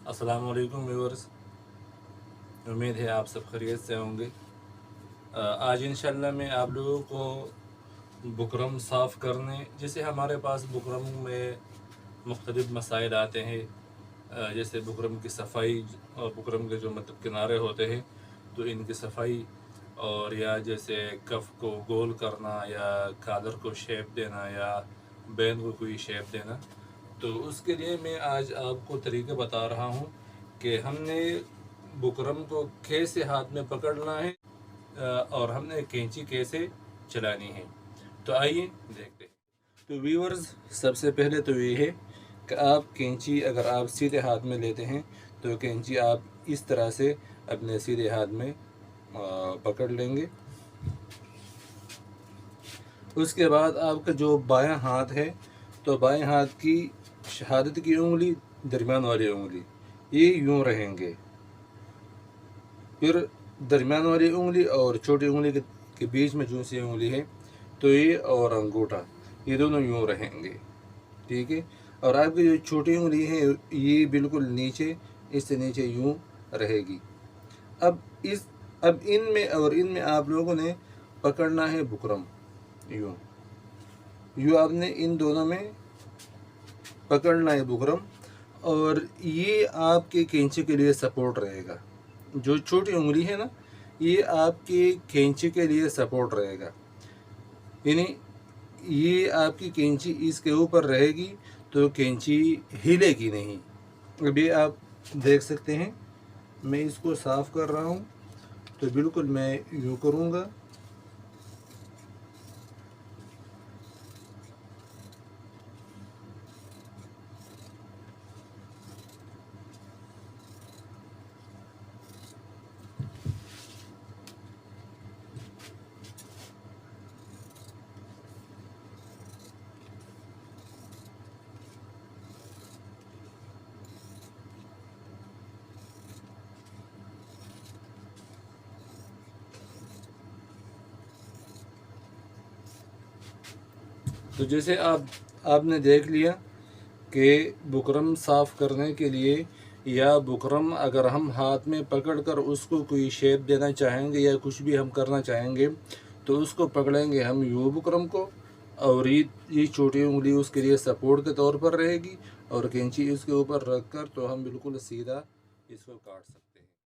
अस्सलाम वालेकुम व्यूअर्स। उम्मीद है आप सब खैरियत से होंगे। आज इंशाल्लाह मैं आप लोगों को बुकरम साफ़ करने, जैसे हमारे पास बुकरम में मुख्तलिफ़ मसाइल आते हैं, जैसे बुकरम की सफाई और बुकरम के जो मतलब किनारे होते हैं तो इनकी सफाई, और या जैसे कफ को गोल करना या कालर को शेप देना या बैन को कोई शेप देना। तो उसके लिए मैं आज आपको तरीके बता रहा हूँ कि हमने बुकरम को कैसे हाथ में पकड़ना है और हमने कैंची कैसे चलानी है। तो आइए देखते हैं। तो व्यूअर्स, सबसे पहले तो ये है कि आप कैंची अगर आप सीधे हाथ में लेते हैं तो कैंची आप इस तरह से अपने सीधे हाथ में पकड़ लेंगे। उसके बाद आपका जो बायां हाथ है तो बाएं हाथ की शहादत की उंगली, दरमियान वाली उंगली, ये यूं रहेंगे। फिर दरमियान वाली उंगली और छोटी उंगली के बीच में जो सी उंगली है तो ये और अंगूठा, ये दोनों यूं रहेंगे, ठीक है। और आपकी जो छोटी उंगली है ये बिल्कुल नीचे, इससे नीचे यूं रहेगी। अब इनमें आप लोगों ने पकड़ना है बुकरम, यूं आपने इन दोनों में पकड़ना है बुकरम, और ये आपके कैंची के लिए सपोर्ट रहेगा। जो छोटी उंगली है ना, ये आपके कैंची के लिए सपोर्ट रहेगा, यानी ये आपकी कैंची इसके ऊपर रहेगी तो कैंची हिलेगी नहीं। अभी आप देख सकते हैं मैं इसको साफ़ कर रहा हूँ, तो बिल्कुल मैं यूँ करूँगा। तो जैसे आपने देख लिया कि बुकरम साफ़ करने के लिए, या बुकरम अगर हम हाथ में पकड़कर उसको कोई शेप देना चाहेंगे या कुछ भी हम करना चाहेंगे तो उसको पकड़ेंगे हम यूँ बुकरम को, और ये छोटी उंगली उसके लिए सपोर्ट के तौर पर रहेगी, और कैंची इसके ऊपर रख कर तो हम बिल्कुल सीधा इसको काट सकते हैं।